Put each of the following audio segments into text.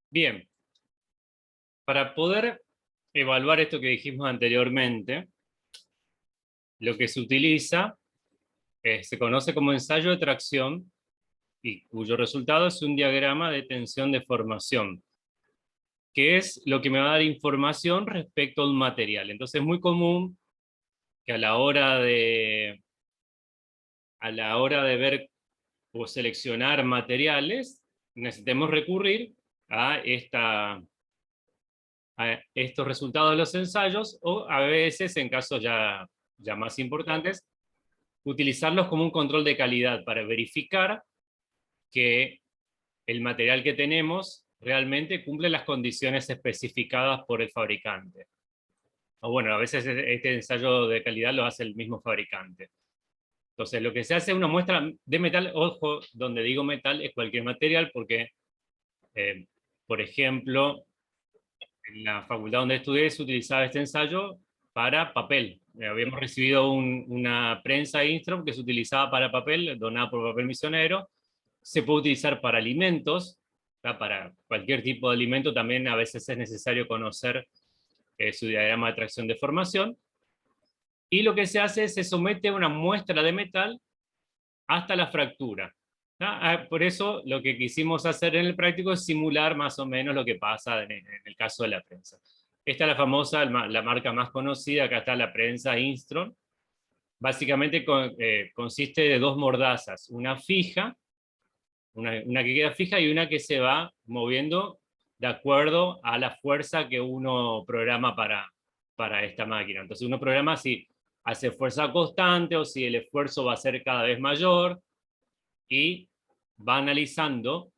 Bien, para poder evaluar esto que dijimos anteriormente, lo que se utiliza se conoce como ensayo de tracción y cuyo resultado es un diagrama de tensión de formación, que es lo que me va a dar información respecto a un material. Entonces es muy común que a la hora de ver o seleccionar materiales, necesitemos recurrir a estos resultados de los ensayos, o a veces, en casos ya más importantes, utilizarlos como un control de calidad para verificar que el material que tenemos realmente cumple las condiciones especificadas por el fabricante. O bueno, a veces este ensayo de calidad lo hace el mismo fabricante. Entonces, lo que se hace es una muestra de metal. Ojo, donde digo metal es cualquier material, porque, eh, por ejemplo, en la facultad donde estudié se utilizaba este ensayo para papel. Habíamos recibido una prensa Instron que se utilizaba para papel, donada por Papel Misionero. Se puede utilizar para alimentos, para cualquier tipo de alimento. También a veces es necesario conocer su diagrama de tracción-deformación. Y lo que se hace es se somete a una muestra de metal hasta la fractura. Por eso lo que quisimos hacer en el práctico es simular más o menos lo que pasa en el caso de la prensa. Esta es la famosa, la marca más conocida. Acá está la prensa Instron. Básicamente consiste de dos mordazas, una fija, una que queda fija y una que se va moviendo de acuerdo a la fuerza que uno programa para esta máquina. Entonces uno programa si hace fuerza constante o si el esfuerzo va a ser cada vez mayor, y va analizando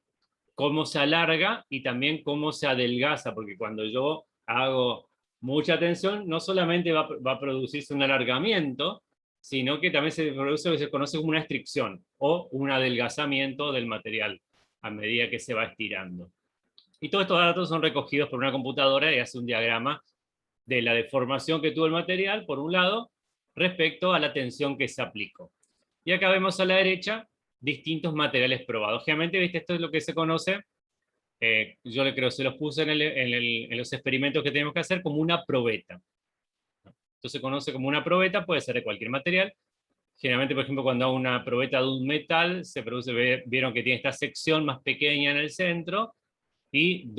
cómo se alarga y también cómo se adelgaza, porque cuando yo hago mucha tensión, no solamente va a producirse un alargamiento, sino que también se produce lo que se conoce como una estricción o un adelgazamiento del material a medida que se va estirando. Y todos estos datos son recogidos por una computadora y hace un diagrama de la deformación que tuvo el material, por un lado, respecto a la tensión que se aplicó. Y acá vemos a la derecha distintos materiales probados. Obviamente, ¿viste? Esto es lo que se conoce, yo le creo, se los puse en los experimentos que tenemos que hacer, como una probeta. Esto se conoce como una probeta, puede ser de cualquier material. Generalmente, por ejemplo, cuando hago una probeta de un metal, se produce, vieron que tiene esta sección más pequeña en el centro, y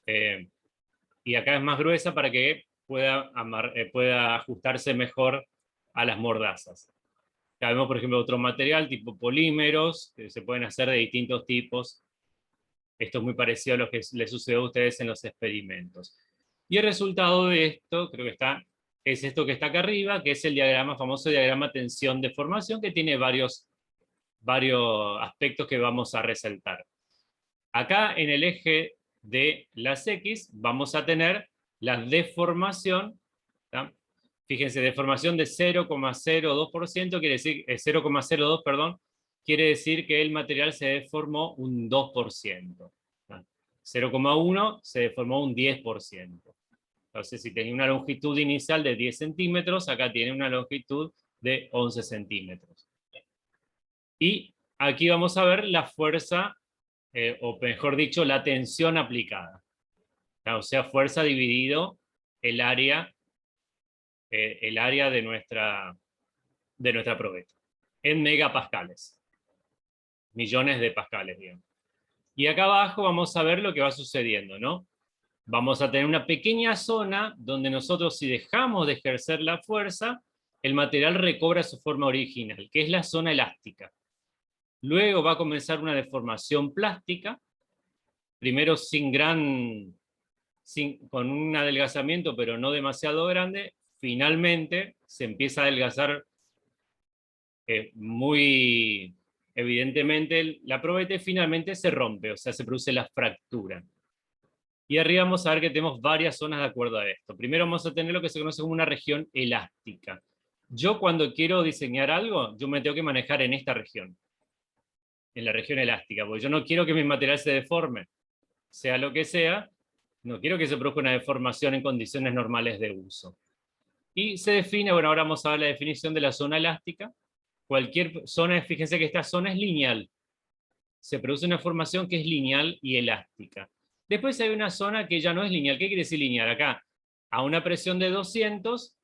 eh, y acá es más gruesa para que pueda ajustarse mejor a las mordazas. Acá vemos, por ejemplo, otro material tipo polímeros, que se pueden hacer de distintos tipos. Esto es muy parecido a lo que les sucedió a ustedes en los experimentos. Y el resultado de esto, creo que es esto que está acá arriba, que es el famoso diagrama tensión-deformación, que tiene varios aspectos que vamos a resaltar. Acá en el eje de las X vamos a tener la deformación. ¿tá? Fíjense, deformación de 0,02%, quiere decir, 0,02, perdón, quiere decir que el material se deformó un 2%. 0,1 se deformó un 10%. Entonces, si tenía una longitud inicial de 10 centímetros, acá tiene una longitud de 11 centímetros. Y aquí vamos a ver la fuerza, o mejor dicho, la tensión aplicada. O sea, fuerza dividido el área de nuestra probeta, en megapascales, millones de pascales, digamos. Y acá abajo vamos a ver lo que va sucediendo, ¿no? Vamos a tener una pequeña zona donde nosotros, si dejamos de ejercer la fuerza, el material recobra su forma original, que es la zona elástica. Luego va a comenzar una deformación plástica, primero con un adelgazamiento, pero no demasiado grande. Finalmente se empieza a adelgazar muy evidentemente la probeta, y finalmente se rompe, o sea, se produce la fractura. Y arriba vamos a ver que tenemos varias zonas de acuerdo a esto. Primero vamos a tener lo que se conoce como una región elástica. Yo, cuando quiero diseñar algo, yo me tengo que manejar en esta región, en la región elástica, porque yo no quiero que mi material se deforme, sea lo que sea. No quiero que se produzca una deformación en condiciones normales de uso. Y se define, bueno, ahora vamos a ver la definición de la zona elástica. Cualquier zona, fíjense que esta zona es lineal. Se produce una formación que es lineal y elástica. Después hay una zona que ya no es lineal. ¿Qué quiere decir lineal? Acá, a una presión de 200,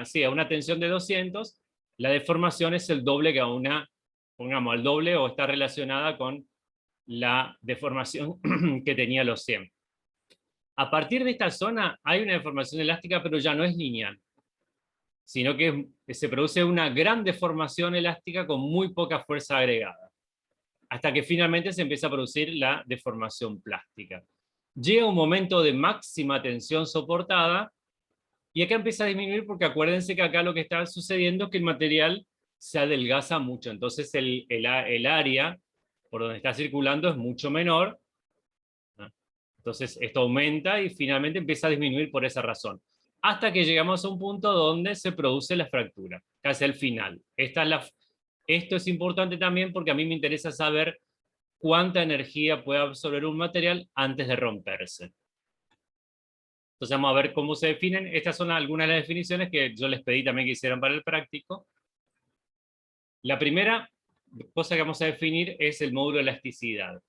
sí, a una tensión de 200, la deformación es el doble que a una, pongamos, al doble o está relacionada con la deformación que tenía los 100. A partir de esta zona hay una deformación elástica, pero ya no es lineal, sino que se produce una gran deformación elástica con muy poca fuerza agregada, hasta que finalmente se empieza a producir la deformación plástica. Llega un momento de máxima tensión soportada, y acá empieza a disminuir porque acuérdense que acá lo que está sucediendo es que el material se adelgaza mucho, entonces el área por donde está circulando es mucho menor, ¿no? Entonces esto aumenta y finalmente empieza a disminuir por esa razón, hasta que llegamos a un punto donde se produce la fractura, casi al final. Esto es importante también porque a mí me interesa saber cuánta energía puede absorber un material antes de romperse. Entonces vamos a ver cómo se definen. Estas son algunas de las definiciones que yo les pedí también que hicieran para el práctico. La primera cosa que vamos a definir es el módulo de elasticidad.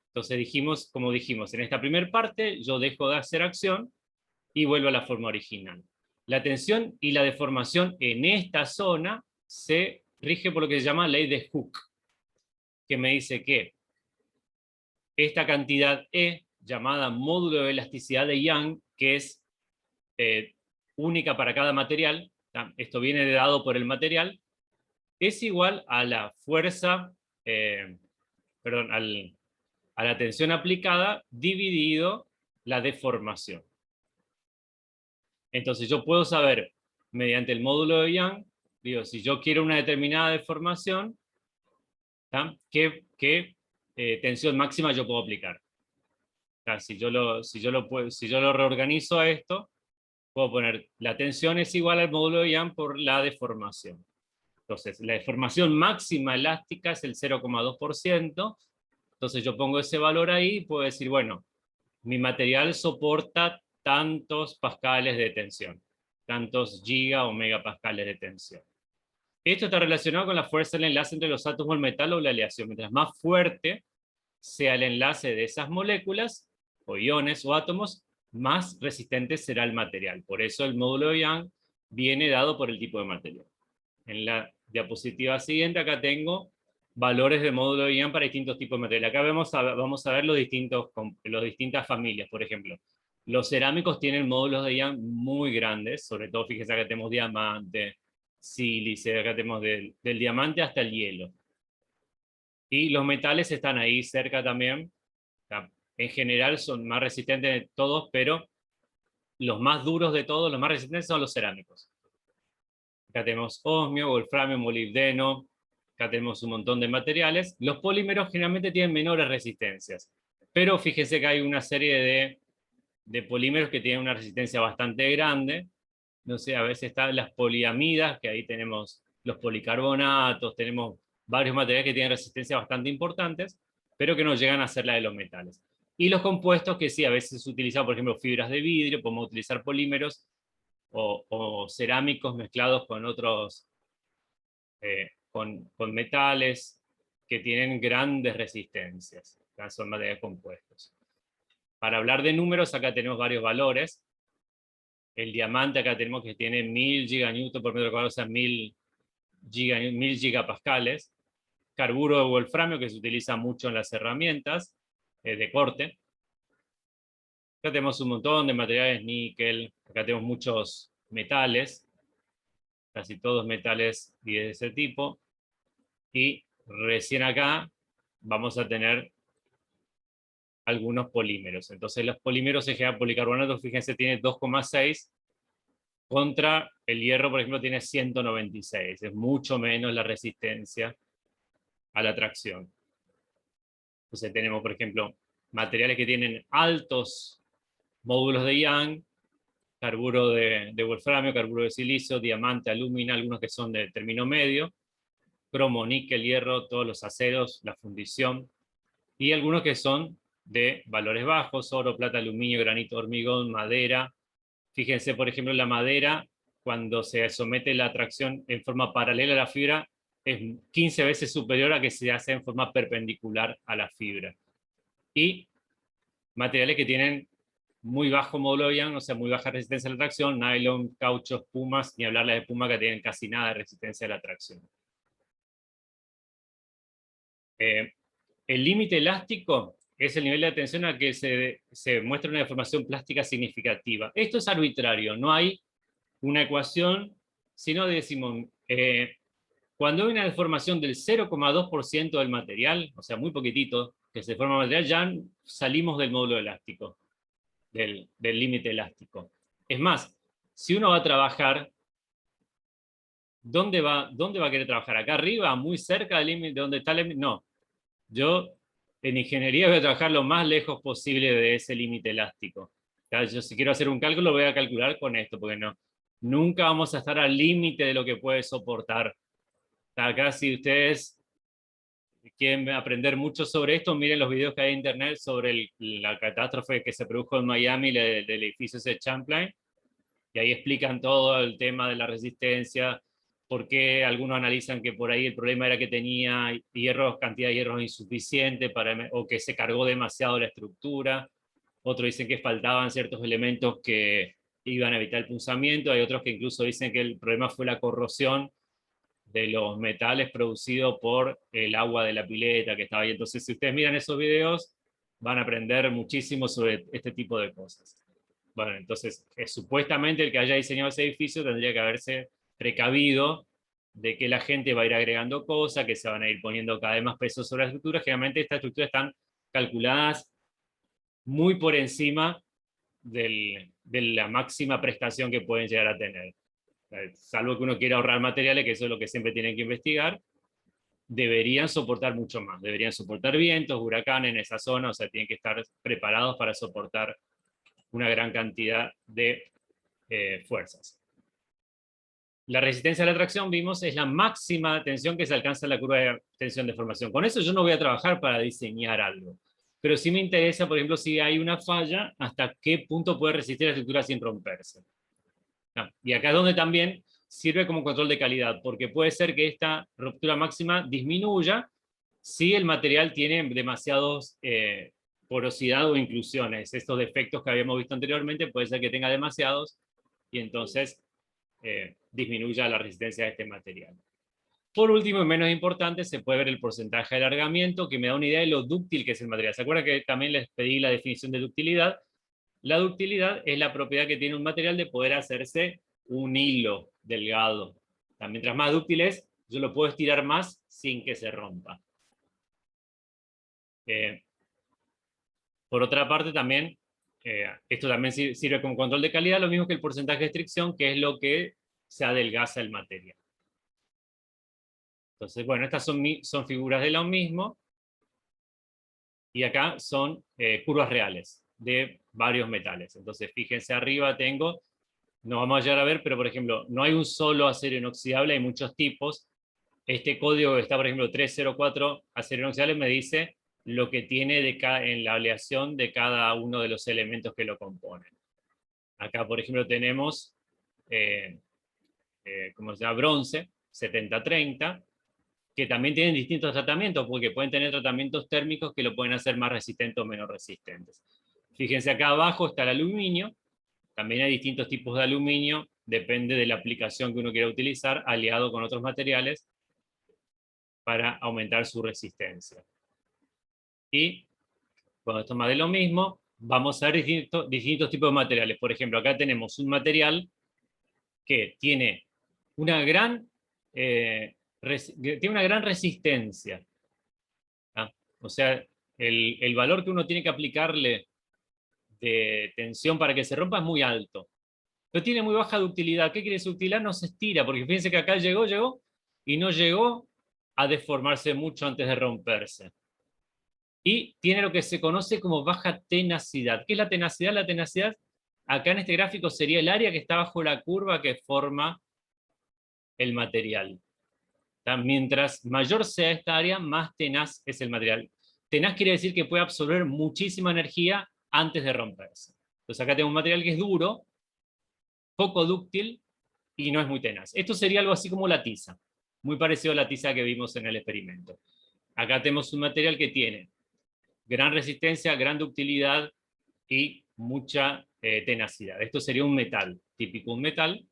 Entonces dijimos, como dijimos, en esta primera parte yo dejo de hacer acción y vuelvo a la forma original. La tensión y la deformación en esta zona se rige por lo que se llama ley de Hooke, que me dice que esta cantidad E, llamada módulo de elasticidad de Young, que es única para cada material, esto viene dado por el material, es igual a la fuerza, perdón, a la tensión aplicada dividido la deformación. Entonces yo puedo saber, mediante el módulo de Young, digo, si yo quiero una determinada deformación, ¿qué tensión máxima yo puedo aplicar? Si yo lo reorganizo a esto, puedo poner la tensión es igual al módulo de Young por la deformación. Entonces, la deformación máxima elástica es el 0,2%. Entonces yo pongo ese valor ahí y puedo decir, bueno, mi material soporta tantos pascales de tensión, tantos giga o megapascales de tensión. Esto está relacionado con la fuerza del enlace entre los átomos del metal o la aleación. Mientras más fuerte sea el enlace de esas moléculas, o iones o átomos, más resistente será el material. Por eso el módulo de Young viene dado por el tipo de material. En la diapositiva siguiente, acá tengo valores de módulo de Young para distintos tipos de material. Acá vamos a ver las distintas familias, por ejemplo. Los cerámicos tienen módulos de Young muy grandes, sobre todo fíjense acá tenemos diamante, sílice, acá tenemos del diamante hasta el hielo. Y los metales están ahí cerca también. En general son más resistentes de todos, pero los más duros de todos, los más resistentes son los cerámicos. Acá tenemos osmio, wolframio, molibdeno, acá tenemos un montón de materiales. Los polímeros generalmente tienen menores resistencias, pero fíjense que hay una serie de polímeros que tienen una resistencia bastante grande. No sé, a veces están las poliamidas, que ahí tenemos los policarbonatos, tenemos varios materiales que tienen resistencias bastante importantes, pero que no llegan a ser la de los metales. Y los compuestos que sí, a veces se utilizan, por ejemplo, fibras de vidrio, podemos utilizar polímeros o cerámicos mezclados con otros, con metales que tienen grandes resistencias, son materiales compuestos. Para hablar de números, acá tenemos varios valores. El diamante acá tenemos que tiene 1000 giganewton por metro cuadrado, o sea, 1000 gigapascales. Carburo de wolframio, que se utiliza mucho en las herramientas de corte. Acá tenemos un montón de materiales, níquel. Acá tenemos muchos metales, casi todos metales y de ese tipo. Y recién acá vamos a tener algunos polímeros. Entonces los polímeros en general, policarbonato, fíjense, tiene 2,6 contra el hierro, por ejemplo, tiene 196. Es mucho menos la resistencia a la tracción. Entonces tenemos, por ejemplo, materiales que tienen altos módulos de Young, carburo de wolframio, carburo de silicio, diamante, alumina, algunos que son de término medio, cromo, níquel, hierro, todos los aceros, la fundición, y algunos que son de valores bajos, oro, plata, aluminio, granito, hormigón, madera. Fíjense, por ejemplo, la madera, cuando se somete la tracción en forma paralela a la fibra, es 15 veces superior a que se hace en forma perpendicular a la fibra. Y materiales que tienen muy bajo módulo Young, o sea, muy baja resistencia a la tracción, nylon, caucho, espumas, ni hablarles de espuma que tienen casi nada de resistencia a la tracción. El límite elástico es el nivel de tensión a que se muestra una deformación plástica significativa. Esto es arbitrario, no hay una ecuación, sino decimos, cuando hay una deformación del 0,2% del material, o sea, muy poquitito, que se forma material, ya salimos del módulo elástico, del límite elástico. Es más, si uno va a trabajar, ¿dónde va a querer trabajar? ¿Acá arriba, muy cerca del límite, donde está el límite? No. Yo en ingeniería voy a trabajar lo más lejos posible de ese límite elástico. Yo si quiero hacer un cálculo voy a calcular con esto, porque nunca vamos a estar al límite de lo que puede soportar. Acá si ustedes quieren aprender mucho sobre esto, miren los videos que hay en internet sobre la catástrofe que se produjo en Miami del edificio ese Champlain, y ahí explican todo el tema de la resistencia, por qué algunos analizan que por ahí el problema era que tenía cantidad de hierros insuficiente o que se cargó demasiado la estructura, otros dicen que faltaban ciertos elementos que iban a evitar el punzamiento, hay otros que incluso dicen que el problema fue la corrosión de los metales producidos por el agua de la pileta que estaba ahí. Entonces, si ustedes miran esos videos, van a aprender muchísimo sobre este tipo de cosas. Bueno, entonces, supuestamente el que haya diseñado ese edificio tendría que haberse precavido de que la gente va a ir agregando cosas, que se van a ir poniendo cada vez más peso sobre la estructura. Generalmente estas estructuras están calculadas muy por encima de la máxima prestación que pueden llegar a tener. Salvo que uno quiera ahorrar materiales, que eso es lo que siempre tienen que investigar, deberían soportar mucho más. Deberían soportar vientos, huracanes en esa zona, o sea, tienen que estar preparados para soportar una gran cantidad de fuerzas. La resistencia a la tracción, vimos, es la máxima tensión que se alcanza en la curva de tensión de formación. Con eso yo no voy a trabajar para diseñar algo, pero sí me interesa, por ejemplo, si hay una falla, hasta qué punto puede resistir la estructura sin romperse. Y acá es donde también sirve como control de calidad, porque puede ser que esta ruptura máxima disminuya si el material tiene demasiados porosidad o inclusiones. Estos defectos que habíamos visto anteriormente puede ser que tenga demasiados y entonces disminuya la resistencia de este material. Por último, y menos importante, se puede ver el porcentaje de alargamiento, que me da una idea de lo dúctil que es el material. ¿Se acuerdan que también les pedí la definición de ductilidad? La ductilidad es la propiedad que tiene un material de poder hacerse un hilo delgado. Mientras más dúctil es, yo lo puedo estirar más sin que se rompa. Por otra parte, también, esto también sirve como control de calidad, lo mismo que el porcentaje de estricción, que es lo que se adelgaza el material. Entonces, bueno, estas son figuras de lo mismo, y acá son curvas reales de varios metales. Entonces, fíjense arriba tengo, no vamos a llegar a ver, pero por ejemplo, no hay un solo acero inoxidable, hay muchos tipos. Este código que está, por ejemplo, 304 acero inoxidable me dice lo que tiene en la aleación de cada uno de los elementos que lo componen. Acá, por ejemplo, tenemos, ¿cómo se llama? Bronce, 7030, que también tienen distintos tratamientos, porque pueden tener tratamientos térmicos que lo pueden hacer más resistentes o menos resistentes. Fíjense acá abajo está el aluminio, también hay distintos tipos de aluminio, depende de la aplicación que uno quiera utilizar, aliado con otros materiales, para aumentar su resistencia. Y cuando esto más de lo mismo, vamos a ver distintos tipos de materiales. Por ejemplo, acá tenemos un material que tiene una gran resistencia. O sea, el valor que uno tiene que aplicarle de tensión para que se rompa es muy alto. Pero tiene muy baja ductilidad. ¿Qué quiere decir ductilidad? No se estira, porque fíjense que acá llegó, y no llegó a deformarse mucho antes de romperse. Y tiene lo que se conoce como baja tenacidad. ¿Qué es la tenacidad? La tenacidad, acá en este gráfico, sería el área que está bajo la curva que forma el material. Mientras mayor sea esta área, más tenaz es el material. Tenaz quiere decir que puede absorber muchísima energía antes de romperse. Entonces acá tengo un material que es duro, poco dúctil y no es muy tenaz. Esto sería algo así como la tiza, muy parecido a la tiza que vimos en el experimento. Acá tenemos un material que tiene gran resistencia, gran ductilidad, y mucha tenacidad. Esto sería un metal, típico un metal.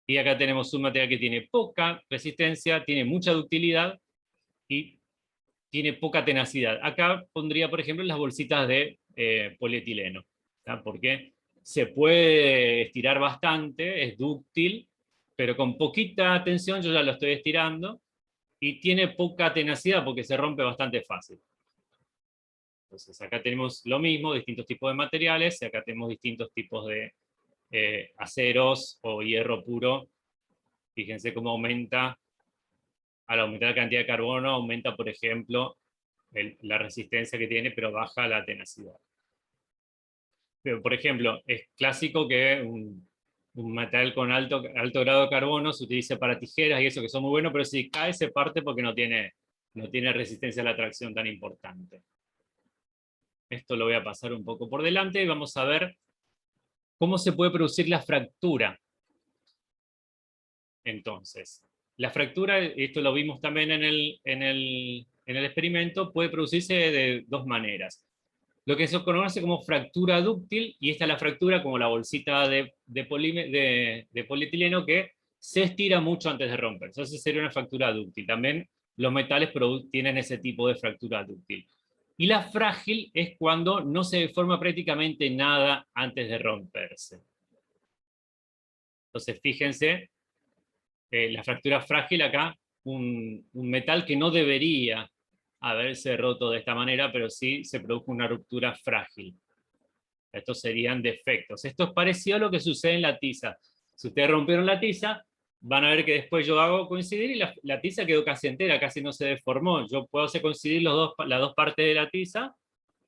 Y acá tenemos un material que tiene poca resistencia, tiene mucha ductilidad y tiene poca tenacidad. Acá pondría, por ejemplo, las bolsitas de polietileno, ¿tá? Porque se puede estirar bastante, es dúctil, pero con poquita tensión yo ya lo estoy estirando, y tiene poca tenacidad porque se rompe bastante fácil. Entonces acá tenemos lo mismo, distintos tipos de materiales, y acá tenemos distintos tipos de aceros o hierro puro. Fíjense cómo aumenta, al aumentar la cantidad de carbono, aumenta, por ejemplo, la resistencia que tiene, pero baja la tenacidad. Pero, por ejemplo, es clásico que un material con alto grado de carbono se utilice para tijeras y eso, que son muy buenos, pero si cae se parte porque no tiene resistencia a la tracción tan importante. Esto lo voy a pasar un poco por delante y vamos a ver cómo se puede producir la fractura. Entonces, la fractura, esto lo vimos también en el experimento, puede producirse de dos maneras. Lo que se conoce como fractura dúctil, y esta es la fractura como la bolsita de polietileno que se estira mucho antes de romper. Entonces sería una fractura dúctil. También los metales tienen ese tipo de fractura dúctil. Y la frágil es cuando no se deforma prácticamente nada antes de romperse. Entonces fíjense, la fractura frágil acá, un metal que no debería haberse roto de esta manera, pero sí se produjo una ruptura frágil. Estos serían defectos. Esto es parecido a lo que sucede en la tiza. Si ustedes rompieron la tiza, van a ver que después yo hago coincidir y la tiza quedó casi entera, casi no se deformó. Yo puedo hacer coincidir las dos partes de la tiza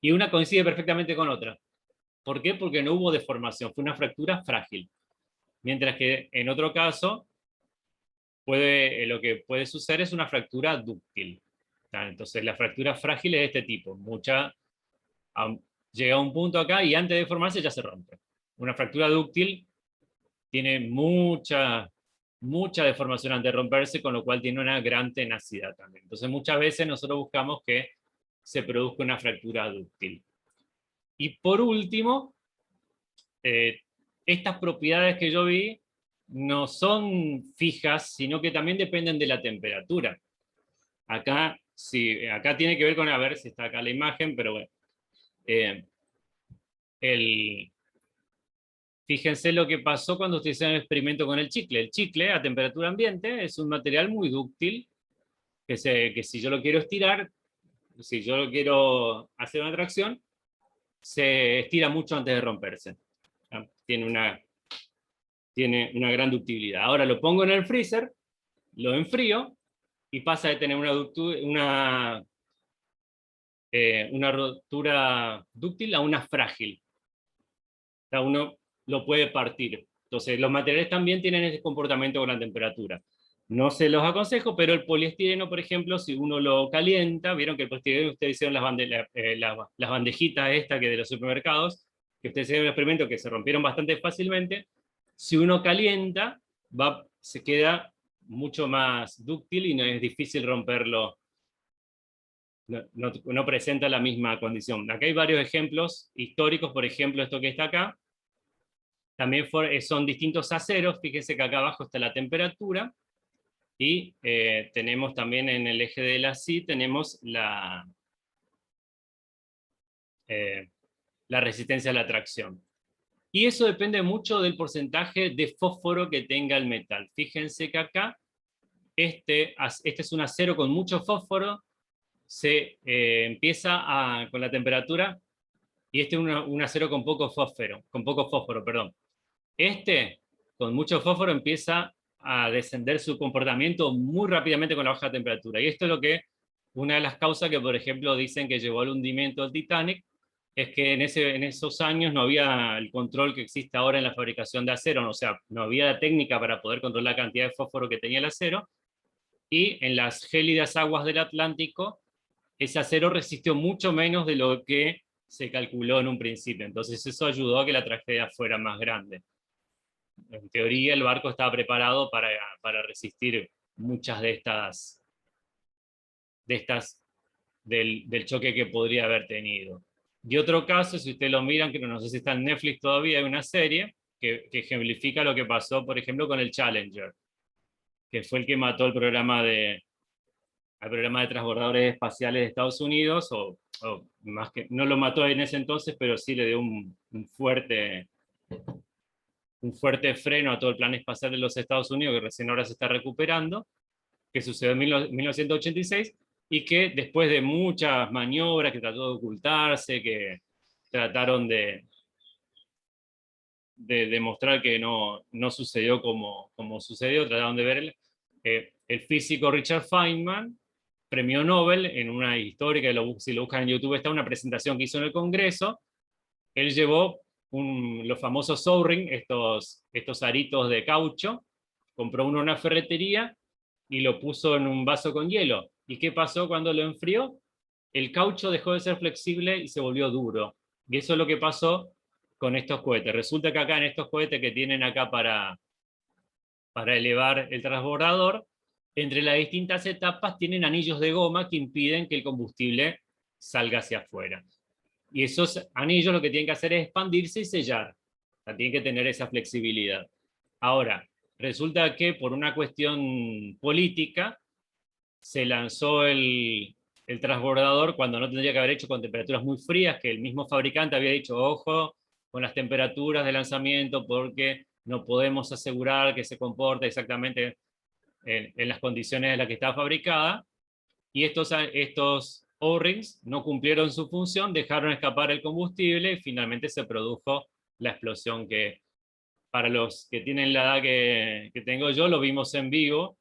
y una coincide perfectamente con otra. ¿Por qué? Porque no hubo deformación, fue una fractura frágil. Mientras que en otro caso, lo que puede suceder es una fractura dúctil. Entonces la fractura frágil es de este tipo. Llega a un punto acá y antes de formarse ya se rompe. Una fractura dúctil tiene mucha deformación antes de romperse, con lo cual tiene una gran tenacidad también. Entonces muchas veces nosotros buscamos que se produzca una fractura dúctil. Y por último, estas propiedades que yo vi no son fijas, sino que también dependen de la temperatura. Acá, sí, acá tiene que ver con, a ver si está acá la imagen, pero bueno. Fíjense lo que pasó cuando ustedes hicieron el experimento con el chicle. El chicle a temperatura ambiente es un material muy dúctil, que si yo lo quiero estirar, si yo lo quiero hacer una tracción, se estira mucho antes de romperse. Tiene una gran ductilidad. Ahora lo pongo en el freezer, lo enfrío, y pasa de tener una rotura dúctil a una frágil. Uno lo puede partir. Entonces, los materiales también tienen ese comportamiento con la temperatura. No se los aconsejo, pero el poliestireno, por ejemplo, si uno lo calienta, vieron que el poliestireno, ustedes hicieron las bandejitas estas que de los supermercados, que ustedes hicieron el experimento, que se rompieron bastante fácilmente. Si uno calienta, se queda mucho más dúctil y no es difícil romperlo. No presenta la misma condición. Acá hay varios ejemplos históricos, por ejemplo, esto que está acá. También son distintos aceros, fíjense que acá abajo está la temperatura, y tenemos también en el eje de la CI, tenemos la resistencia a la tracción. Y eso depende mucho del porcentaje de fósforo que tenga el metal. Fíjense que acá, este es un acero con mucho fósforo, se empieza con la temperatura, y este es un acero con poco fósforo, perdón. Este, con mucho fósforo, empieza a descender su comportamiento muy rápidamente con la baja temperatura. Y esto es una de las causas que, por ejemplo, dicen que llevó al hundimiento del Titanic, es que en esos años no había el control que existe ahora en la fabricación de acero, o sea, no había la técnica para poder controlar la cantidad de fósforo que tenía el acero, y en las gélidas aguas del Atlántico, ese acero resistió mucho menos de lo que se calculó en un principio. Entonces eso ayudó a que la tragedia fuera más grande. En teoría el barco estaba preparado para resistir muchas de estas del choque que podría haber tenido. Y otro caso, si ustedes lo miran, que no sé si está en Netflix todavía, hay una serie que ejemplifica lo que pasó, por ejemplo, con el Challenger, que fue el que mató al programa de transbordadores espaciales de Estados Unidos, o más que, no lo mató en ese entonces, pero sí le dio un fuerte freno a todo el plan espacial de los Estados Unidos, que recién ahora se está recuperando, que sucedió en 1986, y que después de muchas maniobras que trató de ocultarse, que trataron de demostrar que no sucedió como sucedió, trataron de ver el físico Richard Feynman, premio Nobel, en una histórica, si lo buscan en YouTube, está una presentación que hizo en el Congreso. Él llevó los famosos O-ring, estos aritos de caucho, compró uno en una ferretería y lo puso en un vaso con hielo. ¿Y qué pasó cuando lo enfrió? El caucho dejó de ser flexible y se volvió duro. Y eso es lo que pasó con estos cohetes. Resulta que acá en estos cohetes que tienen acá para elevar el transbordador, entre las distintas etapas tienen anillos de goma que impiden que el combustible salga hacia afuera. Y esos anillos lo que tienen que hacer es expandirse y sellar. O sea, tienen que tener esa flexibilidad. Ahora, resulta que por una cuestión política se lanzó el transbordador cuando no tendría que haber hecho con temperaturas muy frías, que el mismo fabricante había dicho, ojo con las temperaturas de lanzamiento porque no podemos asegurar que se comporte exactamente en las condiciones en las que está fabricada, y estos O-rings no cumplieron su función, dejaron escapar el combustible y finalmente se produjo la explosión que, para los que tienen la edad que tengo yo, lo vimos en vivo,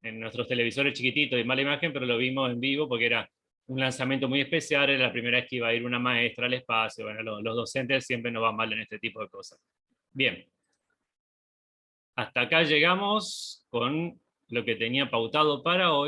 en nuestros televisores chiquititos y mala imagen, pero lo vimos en vivo porque era un lanzamiento muy especial, era la primera vez que iba a ir una maestra al espacio, bueno, los docentes siempre nos van mal en este tipo de cosas. Bien, hasta acá llegamos con lo que tenía pautado para hoy.